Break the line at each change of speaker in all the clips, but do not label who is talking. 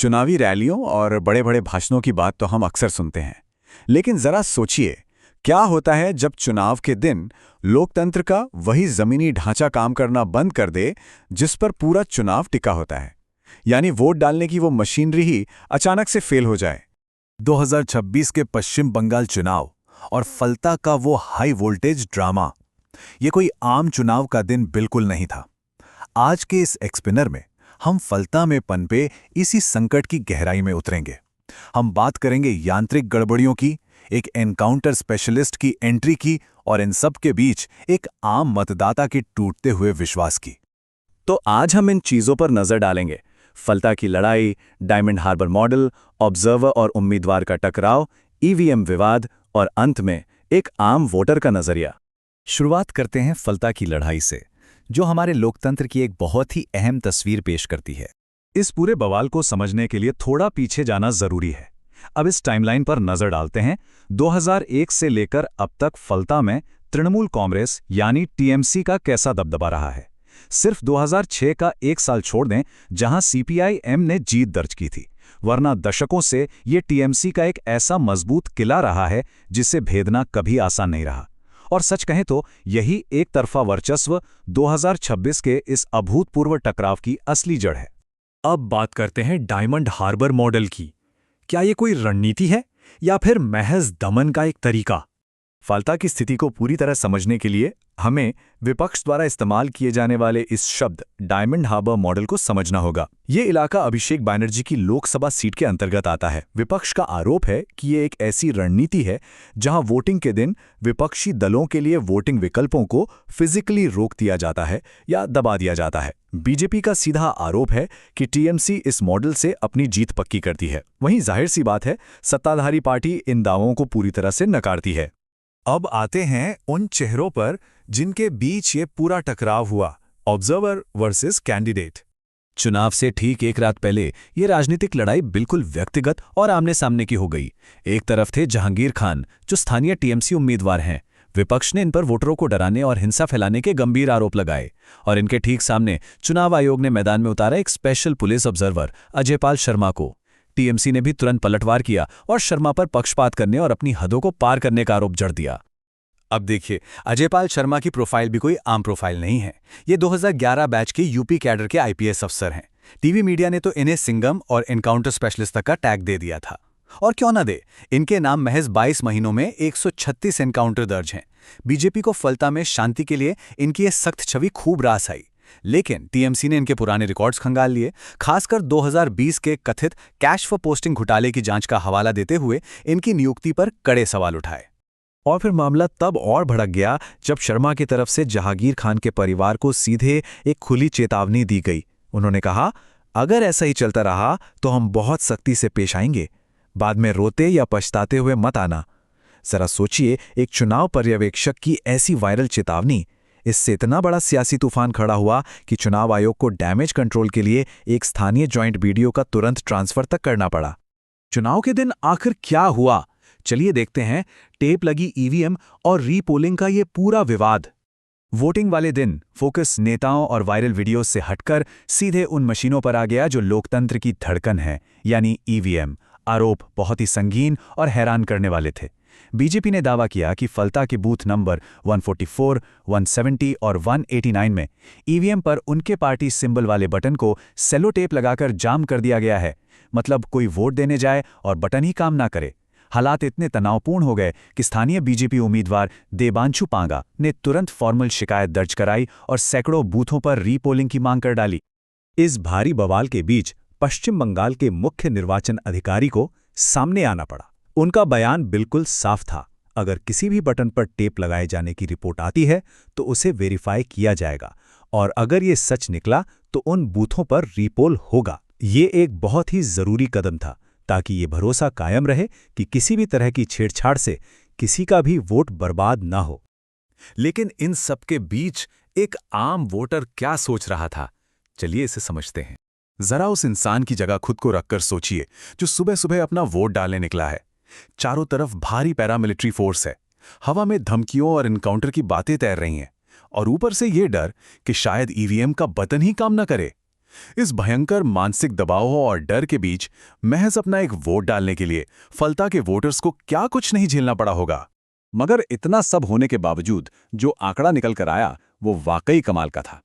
चुनावी रैलियों और बड़े-बड़े भाषणों की बात तो हम अक्सर सुनते हैं। लेकिन जरा सोचिए, क्या होता है जब चुनाव के दिन लोकतंत्र का वही जमीनी ढांचा काम करना बंद कर दे, जिस पर पूरा चुनाव टिका होता है? यानी वोट डालने की वो मशीनरी ही अचानक से फेल हो जाए।
2026 के पश्चिम बंगाल चुनाव और फलता का वो हाई वोल्टेज ड्रामा, ये कोई आम चुनाव का दिन बिल्कुल नहीं था। आज के इस एक्सप्लेनर में हम फलता में पनपे इसी संकट की गहराई में उतरेंगे। हम बात करेंगे यांत्रिक गड़बड़ियों की, एक एनकाउंटर स्पेशलिस्ट की एंट्री की और इन सब के बीच एक आम मतदाता के टूटते हुए विश्वास की।
तो आज हम इन चीजों पर नजर डालेंगे। फलता की लड़ाई, डायमंड हार्बर मॉडल, ऑब्जर्वर और उम्मीदवार का टकराव, ईवीएम विवाद और अंत में एक आम वोटर का नजरिया।
शुरुआत करते हैं फलता की लड़ाई से, जो हमारे लोकतंत्र की एक बहुत ही अहम तस्वीर पेश करती है।
इस पूरे बवाल को समझने के लिए थोड़ा पीछे जाना जरूरी है। अब इस टाइमलाइन पर नजर डालते हैं। 2001 से लेकर अब तक फलता में तृणमूल कांग्रेस यानी टीएमसी का कैसा दबदबा रहा है। सिर्फ 2006 का एक साल छोड़ दें, जहां सीपीआई-एम ने जीत दर्ज की थी, वरना दशकों से ये टीएमसी का एक ऐसा मजबूत किला रहा है जिसे भेदना कभी आसान नहीं रहा। और सच कहें तो यही एक तरफा वर्चस्व 2026 के इस अभूतपूर्व टकराव की असली जड़ है।
अब बात करते हैं डायमंड हार्बर मॉडल की। क्या ये कोई रणनीति है या फिर महज दमन का एक तरीका?
फलता की स्थिति को पूरी तरह समझने के लिए हमें विपक्ष द्वारा इस्तेमाल किए जाने वाले इस शब्द डायमंड हार्बर मॉडल को समझना होगा। ये इलाका अभिषेक बैनर्जी की लोकसभा सीट के अंतर्गत आता है। विपक्ष का आरोप है कि ये एक ऐसी रणनीति है जहां वोटिंग के दिन विपक्षी दलों के लिए वोटिंग विकल्पों को फिजिकली रोक दिया जाता है या दबा दिया जाता है। बीजेपी का सीधा आरोप है कि टीएमसी इस मॉडल से अपनी जीत पक्की करती है। वहीं जाहिर सी बात है, सत्ताधारी पार्टी इन दावों को पूरी तरह से नकारती है। अब आते हैं उन चेहरों पर जिनके बीच ये पूरा टकराव हुआ, ऑब्जर्वर वर्सेस कैंडिडेट।
चुनाव से ठीक एक रात पहले ये राजनीतिक लड़ाई बिल्कुल व्यक्तिगत और आमने सामने की हो गई। एक तरफ थे जहांगीर खान, जो स्थानीय टीएमसी उम्मीदवार हैं। विपक्ष ने इन पर वोटरों को डराने और हिंसा फैलाने के गंभीर आरोप लगाए। और इनके ठीक सामने चुनाव आयोग ने मैदान में उतारा एक special police observer Ajaypal Sharma को। टीएमसी ने भी तुरंत पलटवार किया और शर्मा पर पक्षपात करने और अपनी हदों को पार करने का आरोप जड़ दिया।
अब देखिए, अजयपाल शर्मा की प्रोफाइल भी कोई आम प्रोफाइल नहीं है। ये 2011 बैच के यूपी कैडर के आईपीएस अफसर हैं। टीवी मीडिया ने तो इन्हें सिंगम और एनकाउंटर स्पेशलिस्ट तक का टैग दे दिया था। और क्यों ना दे, इनके नाम महज 22 महीनों में 136 एनकाउंटर दर्ज हैं। बीजेपी को फलता में शांति के लिए इनकी ये सख्त छवि खूब रास आई। लेकिन टीएमसी ने इनके पुराने रिकॉर्ड्स खंगाल लिए। खासकर 2020 के कथित कैश फॉर पोस्टिंग घोटाले की जांच का हवाला देते हुए इनकी नियुक्ति पर कड़े सवाल उठाए।
और फिर मामला तब और भड़क गया जब शर्मा की तरफ से जहांगीर खान के परिवार को सीधे एक खुली चेतावनी दी गई। उन्होंने कहा, अगर ऐसा ही चलता रहा तो हम बहुत सख्ती से पेश आएंगे। बाद में रोते या पछताते हुए मत आना। जरा सोचिए, एक चुनाव पर्यवेक्षक की ऐसी वायरल चेतावनी। इससे इतना बड़ा सियासी तूफान खड़ा हुआ कि चुनाव आयोग को डैमेज कंट्रोल के लिए एक स्थानीय जॉइंट वीडियो का तुरंत ट्रांसफर तक करना पड़ा। चुनाव के दिन आखिर क्या हुआ, चलिए देखते हैं। टेप लगी ईवीएम और रीपोलिंग का ये पूरा विवाद। वोटिंग वाले दिन फोकस नेताओं और वायरल वीडियोस से हटकर सीधे उन मशीनों पर आ गया जो लोकतंत्र की धड़कन है, यानी ईवीएम। आरोप बहुत ही संगीन और हैरान करने वाले थे। बीजेपी ने दावा किया कि फलता के बूथ नंबर 144, 170 और 189 में ईवीएम पर उनके पार्टी सिंबल वाले बटन को सेलो टेप लगाकर जाम कर दिया गया है। मतलब कोई वोट देने जाए और बटन ही काम ना करे। हालात इतने तनावपूर्ण हो गए कि स्थानीय बीजेपी उम्मीदवार देबांशु पांगा ने तुरंत फॉर्मल शिकायत दर्ज कराई और सैकड़ों बूथों पर रीपोलिंग की मांग कर डाली। इस भारी बवाल के बीच पश्चिम बंगाल के मुख्य निर्वाचन अधिकारी को सामने आना पड़ा। उनका बयान बिल्कुल साफ था, अगर किसी भी बटन पर टेप लगाए जाने की रिपोर्ट आती है तो उसे वेरीफाई किया जाएगा, और अगर ये सच निकला तो उन बूथों पर रीपोल होगा। ये एक बहुत ही जरूरी कदम था ताकि ये भरोसा कायम रहे कि किसी भी तरह की छेड़छाड़ से किसी का भी वोट बर्बाद ना हो।
लेकिन इन सब के बीच एक आम वोटर क्या सोच रहा था, चलिए इसे समझते हैं। जरा उस इंसान की जगह खुद को रखकर सोचिए जो सुबह सुबह अपना वोट डालने निकला है। चारों तरफ भारी पैरामिलिट्री फोर्स है, हवा में धमकियों और इनकाउंटर की बातें तैर रही हैं, और ऊपर से ये डर कि शायद ईवीएम का बटन ही काम न करे। इस भयंकर मानसिक दबाव और डर के बीच महज अपना एक वोट डालने के लिए फलता के वोटर्स को क्या कुछ नहीं झेलना पड़ा होगा।
मगर इतना सब होने के बावजूद जो आंकड़ा निकल कर आया वो वाकई कमाल का था।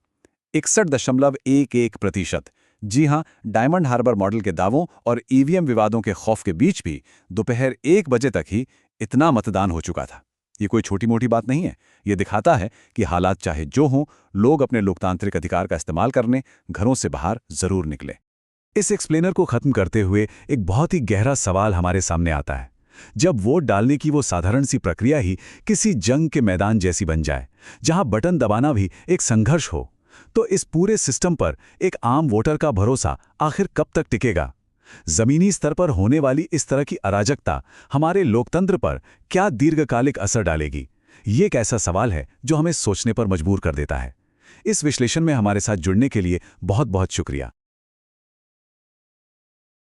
61.11%। जी हां, डायमंड हार्बर मॉडल के दावों और ईवीएम विवादों के खौफ के बीच भी दोपहर 1 बजे तक ही इतना मतदान हो चुका था। ये कोई छोटी मोटी बात नहीं है। ये दिखाता है कि हालात चाहे जो हों, लोग अपने लोकतांत्रिक अधिकार का इस्तेमाल करने घरों से बाहर जरूर निकले। इस एक्सप्लेनर को खत्म करते हुए एक बहुत ही गहरा सवाल हमारे सामने आता है। जब वोट डालने की वो साधारण सी प्रक्रिया ही किसी जंग के मैदान जैसी बन जाए, जहां बटन दबाना भी एक संघर्ष हो, तो इस पूरे सिस्टम पर एक आम वोटर का भरोसा आखिर कब तक टिकेगा? जमीनी स्तर पर होने वाली इस तरह की अराजकता हमारे लोकतंत्र पर क्या दीर्घकालिक असर डालेगी? ये एक ऐसा सवाल है जो हमें सोचने पर मजबूर कर देता है। इस विश्लेषण में हमारे साथ जुड़ने के लिए बहुत बहुत शुक्रिया।